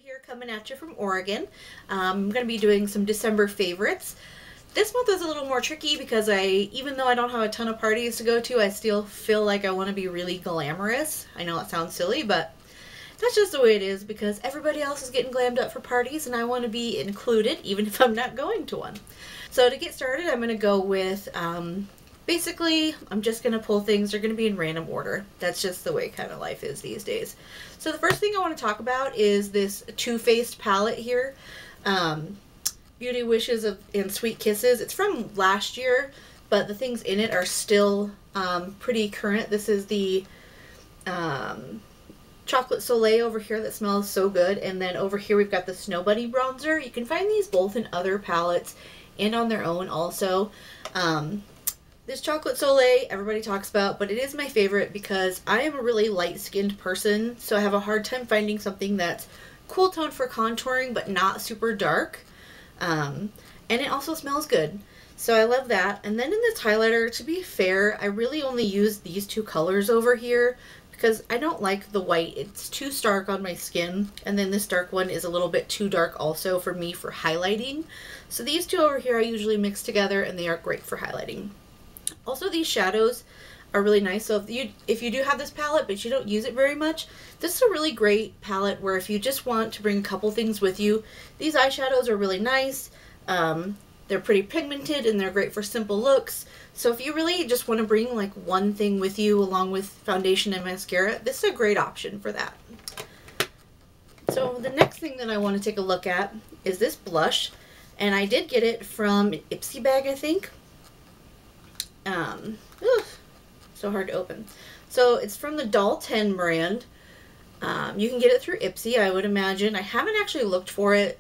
Here coming at you from Oregon. I'm going to be doing some December favorites. This month is a little more tricky because even though I don't have a ton of parties to go to, I still feel like I want to be really glamorous. I know it sounds silly, but that's just the way it is because everybody else is getting glammed up for parties and I want to be included even if I'm not going to one. So to get started, I'm going to go with, basically, I'm just going to pull things. They're going to be in random order. That's just the way kind of life is these days. So the first thing I want to talk about is this Too Faced palette here. Beauty Wishes and Sweet Kisses. It's from last year, but the things in it are still pretty current. This is the Chocolate Soleil over here that smells so good. And then over here we've got the Snow Bunny bronzer. You can find these both in other palettes and on their own also. This Chocolate Soleil everybody talks about, but it is my favorite because I am a really light-skinned person, so I have a hard time finding something that's cool tone for contouring but not super dark. And it also smells good. So I love that. And then in this highlighter, to be fair, I really only use these two colors over here because I don't like the white. It's too stark on my skin. And then this dark one is a little bit too dark also for me for highlighting. So these two over here I usually mix together and they are great for highlighting. Also, these shadows are really nice. So if you do have this palette but you don't use it very much, this is a really great palette where if you just want to bring a couple things with you, these eyeshadows are really nice. They're pretty pigmented and they're great for simple looks. So if you really just want to bring like one thing with you along with foundation and mascara, this is a great option for that. So the next thing that I want to take a look at is this blush, and I did get it from Ipsy bag, I think. So hard to open. So it's from the Dalton brand. You can get it through Ipsy, I would imagine. I haven't actually looked for it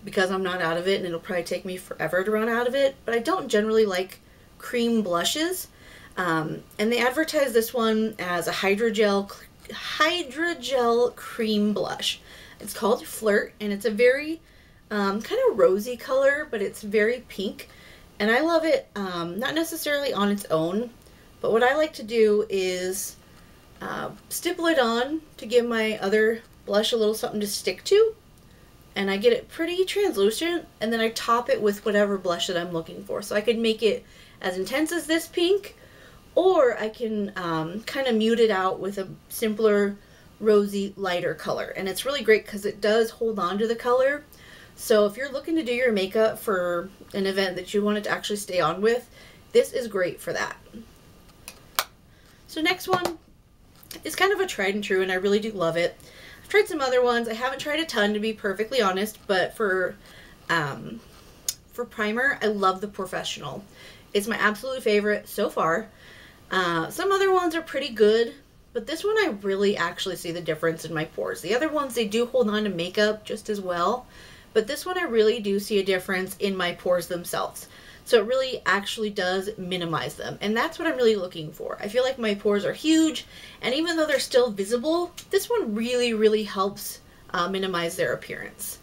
because I'm not out of it and it'll probably take me forever to run out of it, but I don't generally like cream blushes. And they advertise this one as a hydrogel cream blush. It's called Flirt, and it's a very kind of rosy color, but it's very pink. And I love it, not necessarily on its own, but what I like to do is stipple it on to give my other blush a little something to stick to. And I get it pretty translucent, and then I top it with whatever blush that I'm looking for. So I can make it as intense as this pink, or I can kind of mute it out with a simpler, rosy, lighter color. And it's really great because it does hold on to the color. So if you're looking to do your makeup for an event that you want it to actually stay on with, this is great for that. So next one is kind of a tried and true, and I really do love it. I've tried some other ones. I haven't tried a ton, to be perfectly honest, but for primer, I love the Professional. It's my absolute favorite so far. Some other ones are pretty good, but this one I really actually see the difference in my pores. The other ones, they do hold on to makeup just as well. But this one I really do see a difference in my pores themselves. So it really actually does minimize them. And that's what I'm really looking for. I feel like my pores are huge, and even though they're still visible, this one really, really helps minimize their appearance.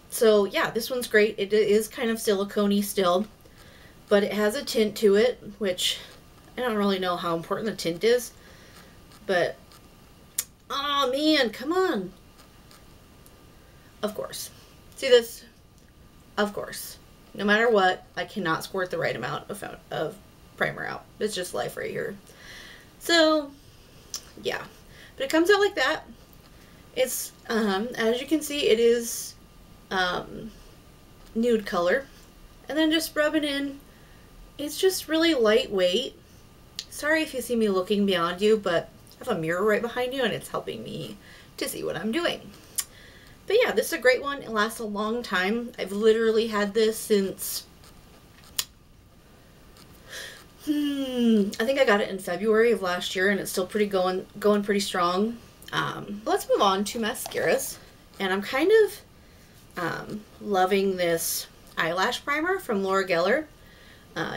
So yeah, this one's great. It is kind of silicone-y still, but it has a tint to it, which I don't really know how important the tint is. But, oh man, come on. Of course. See this? Of course. No matter what, I cannot squirt the right amount of primer out. It's just life right here. So, yeah. But it comes out like that. It's, as you can see, it is nude color. And then just rub it in. It's just really lightweight. Sorry if you see me looking beyond you, but I have a mirror right behind you and it's helping me to see what I'm doing. But yeah, this is a great one. It lasts a long time. I've literally had this since, I think I got it in February of last year, and it's still pretty going pretty strong. Let's move on to mascaras. And I'm kind of loving this eyelash primer from Laura Geller.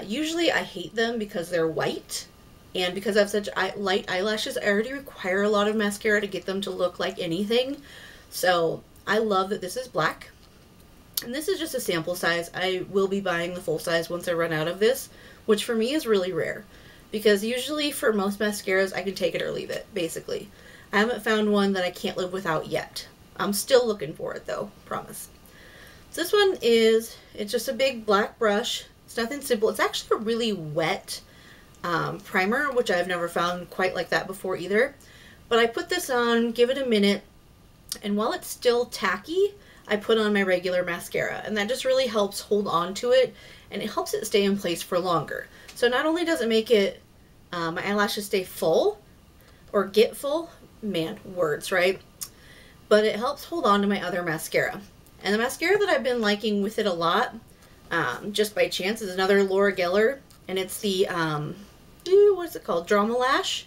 Usually I hate them because they're white, and because I have such light eyelashes, I already require a lot of mascara to get them to look like anything. So I love that this is black, and this is just a sample size. I will be buying the full size once I run out of this, which for me is really rare because usually for most mascaras I can take it or leave it, basically. I haven't found one that I can't live without yet. I'm still looking for it though, promise. So this one is, it's just a big black brush. It's nothing simple. It's actually a really wet primer, which I've never found quite like that before either. But I put this on, give it a minute, and while it's still tacky, I put on my regular mascara, and that just really helps hold on to it, and it helps it stay in place for longer. So not only does it make it my eyelashes stay full, or get full, man, words, right? But it helps hold on to my other mascara. And the mascara that I've been liking with it a lot, just by chance, is another Laura Geller, and it's the, what is it called? Drama Lash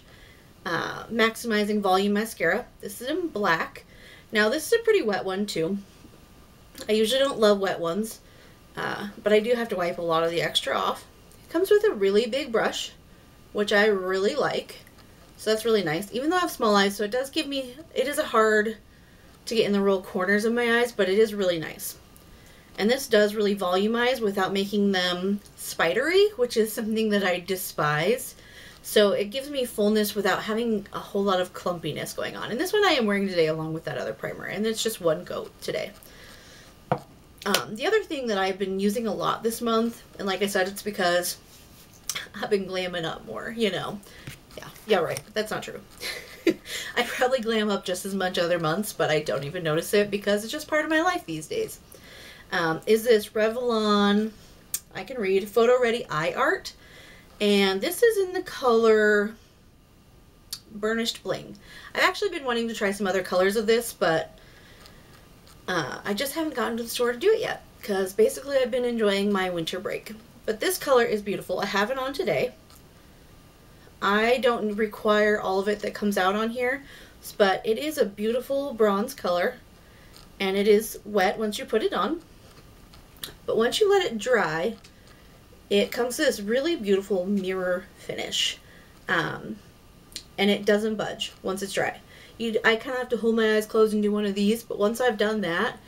Maximizing Volume Mascara. This is in black. Now this is a pretty wet one too. I usually don't love wet ones, but I do have to wipe a lot of the extra off. It comes with a really big brush, which I really like. So that's really nice. Even though I have small eyes, so it does give me, it is hard to get in the real corners of my eyes, but it is really nice. And this does really volumize without making them spidery, which is something that I despise. So it gives me fullness without having a whole lot of clumpiness going on. And this one I am wearing today along with that other primer, and it's just one coat today. The other thing that I've been using a lot this month, and like I said, it's because I've been glamming up more, you know. Yeah, right. That's not true. I probably glam up just as much other months, but I don't even notice it because it's just part of my life these days. Is this Revlon, I can read, Photo Ready Eye Art. And this is in the color Burnished Bling. I've actually been wanting to try some other colors of this, but I just haven't gotten to the store to do it yet because basically I've been enjoying my winter break. But this color is beautiful. I have it on today. I don't require all of it that comes out on here, but it is a beautiful bronze color, and it is wet once you put it on. But once you let it dry, it comes to this really beautiful mirror finish, and it doesn't budge once it's dry. I kind of have to hold my eyes closed and do one of these, but once I've done that,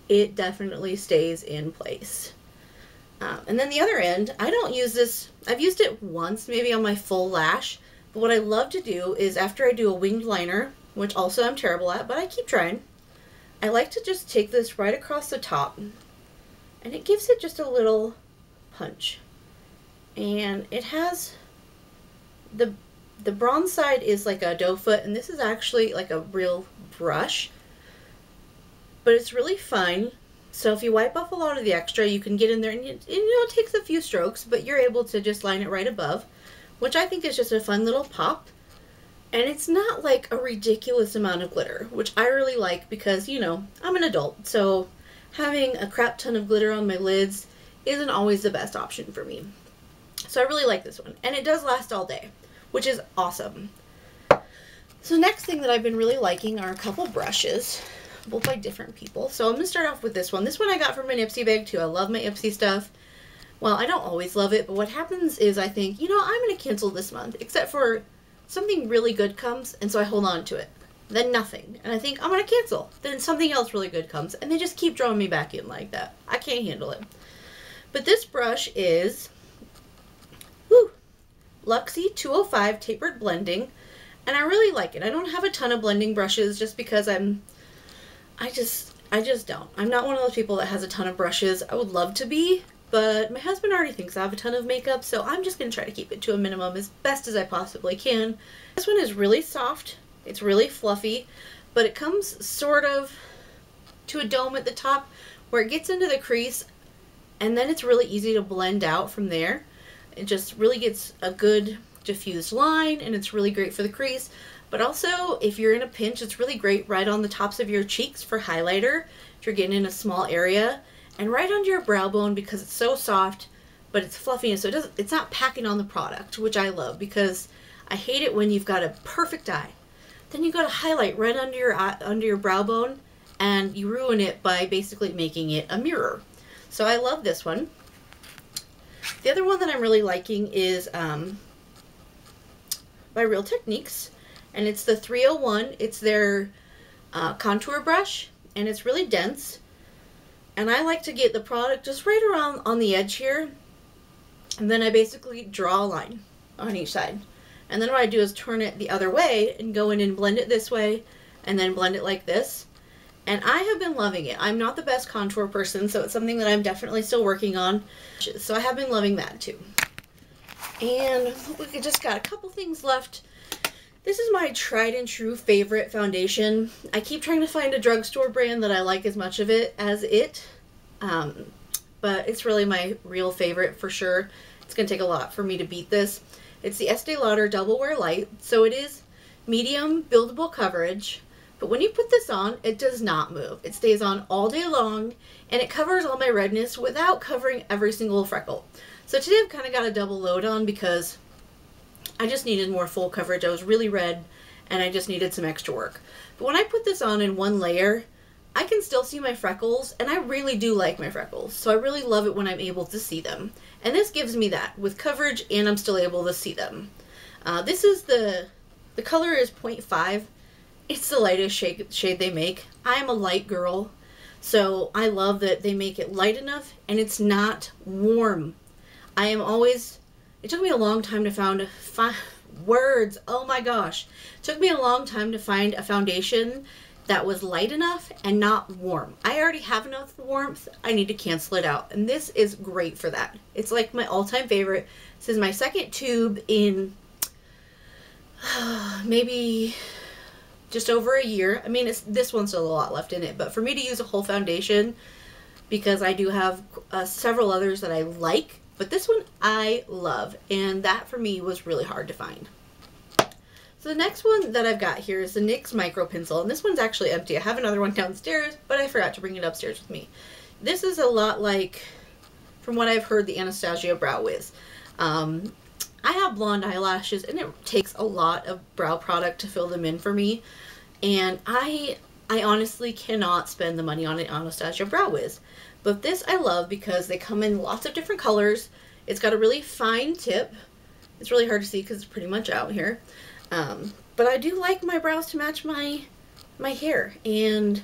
it definitely stays in place. And then the other end, I don't use this, I've used it once maybe on my full lash, but what I love to do is after I do a winged liner, which also I'm terrible at, but I keep trying, I like to just take this right across the top, and it gives it just a little punch. And it has, the bronze side is like a doe foot, and this is actually like a real brush, but it's really fine. So if you wipe off a lot of the extra, you can get in there, and you know, it takes a few strokes, but you're able to just line it right above, which I think is just a fun little pop. And it's not like a ridiculous amount of glitter, which I really like because, you know, I'm an adult, so having a crap ton of glitter on my lids isn't always the best option for me. So I really like this one, and it does last all day, which is awesome. So next thing that I've been really liking are a couple brushes, both by different people. So I'm going to start off with this one. This one I got from my Ipsy bag too. I love my Ipsy stuff. Well, I don't always love it, but what happens is I think, you know, I'm going to cancel this month, except for something really good comes, and so I hold on to it. Then nothing. And I think, I'm going to cancel. Then something else really good comes, and they just keep drawing me back in like that. I can't handle it. But this brush is Luxie 205 Tapered Blending, and I really like it. I don't have a ton of blending brushes just because I just don't. I'm not one of those people that has a ton of brushes. I would love to be, but my husband already thinks I have a ton of makeup, so I'm just going to try to keep it to a minimum as best as I possibly can. This one is really soft. It's really fluffy, but it comes sort of to a dome at the top where it gets into the crease, and then it's really easy to blend out from there. It just really gets a good diffused line, and it's really great for the crease. But also, if you're in a pinch, it's really great right on the tops of your cheeks for highlighter, if you're getting in a small area, and right under your brow bone because it's so soft, but it's fluffy, and so it's not packing on the product, which I love because I hate it when you've got a perfect eye. Then you got to highlight right under your brow bone, and you ruin it by basically making it a mirror. So I love this one. The other one that I'm really liking is by Real Techniques, and it's the 301. It's their contour brush, and it's really dense. And I like to get the product just right around on the edge here, and then I basically draw a line on each side. And then what I do is turn it the other way and go in and blend it this way, and then blend it like this. And I have been loving it. I'm not the best contour person, so it's something that I'm definitely still working on. So I have been loving that too. And we just got a couple things left. This is my tried and true favorite foundation. I keep trying to find a drugstore brand that I like as much of it as it. But it's really my real favorite for sure. It's going to take a lot for me to beat this. It's the Estee Lauder Double Wear Light. So it is medium buildable coverage. But when you put this on, it does not move. It stays on all day long, and it covers all my redness without covering every single freckle. So today I've kind of got a double load on because I just needed more full coverage. I was really red, and I just needed some extra work. But when I put this on in one layer, I can still see my freckles, and I really do like my freckles. So I really love it when I'm able to see them. And this gives me that with coverage, and I'm still able to see them. This is the color is 0.5. It's the lightest shade they make. I'm a light girl, so I love that they make it light enough and it's not warm. It took me a long time to find words. Oh my gosh. It took me a long time to find a foundation that was light enough and not warm. I already have enough warmth. I need to cancel it out. And this is great for that. It's like my all-time favorite. This is my second tube in maybe just over a year. I mean, this one's still a lot left in it, but for me to use a whole foundation, because I do have several others that I like, but this one I love, and that for me was really hard to find. So the next one that I've got here is the NYX Micro Pencil, and this one's actually empty. I have another one downstairs, but I forgot to bring it upstairs with me. This is a lot like, from what I've heard, the Anastasia Brow Wiz. I have blonde eyelashes, and it takes a lot of brow product to fill them in for me, and I honestly cannot spend the money on an Anastasia Brow Wiz. But this I love because they come in lots of different colors. It's got a really fine tip. It's really hard to see because it's pretty much out here. But I do like my brows to match my hair, and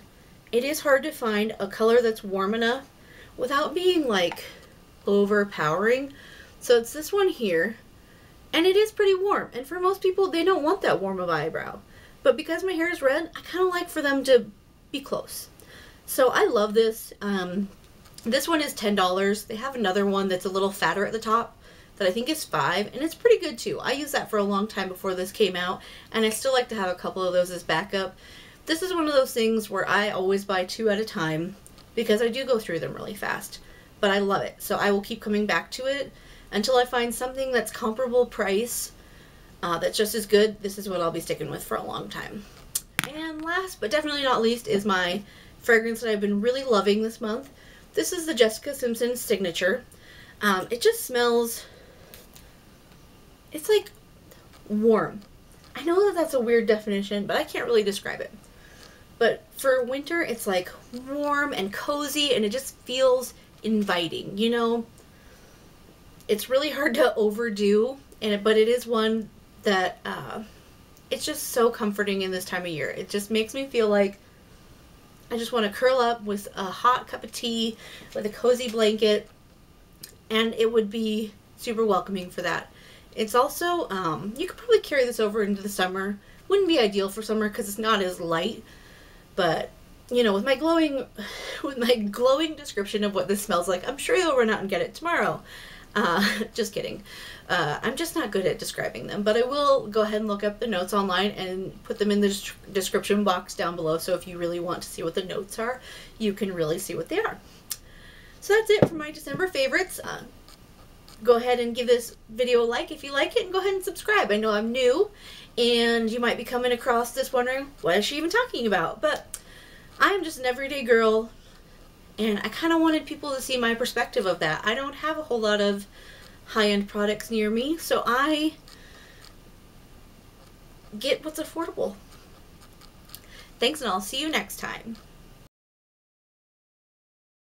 it is hard to find a color that's warm enough without being like overpowering. So it's this one here. And it is pretty warm, and for most people, they don't want that warm of eyebrow. But because my hair is red, I kind of like for them to be close. So I love this. This one is $10. They have another one that's a little fatter at the top that I think is $5, and it's pretty good too. I used that for a long time before this came out, and I still like to have a couple of those as backup. This is one of those things where I always buy 2 at a time because I do go through them really fast. But I love it, so I will keep coming back to it until I find something that's comparable price, that's just as good. This is what I'll be sticking with for a long time. And last but definitely not least is my fragrance that I've been really loving this month. This is the Jessica Simpson Signature. It just smells, it's like warm. I know that that's a weird definition, but I can't really describe it. But for winter, it's like warm and cozy, and it just feels inviting, you know? It's really hard to overdo, but it is one that it's just so comforting in this time of year. It just makes me feel like I just want to curl up with a hot cup of tea with a cozy blanket, and it would be super welcoming for that. It's also, you could probably carry this over into the summer. Wouldn't be ideal for summer because it's not as light, but you know, with my glowing description of what this smells like, I'm sure you'll run out and get it tomorrow. Just kidding. I'm just not good at describing them, but I will go ahead and look up the notes online and put them in the description box down below, so if you really want to see what the notes are, you can really see what they are. So that's it for my December favorites. Go ahead and give this video a like if you like it, and go ahead and subscribe. I know I'm new, and you might be coming across this wondering, what is she even talking about? But I'm just an everyday girl, and I kind of wanted people to see my perspective of that. I don't have a whole lot of high-end products near me, so I get what's affordable. Thanks, and I'll see you next time.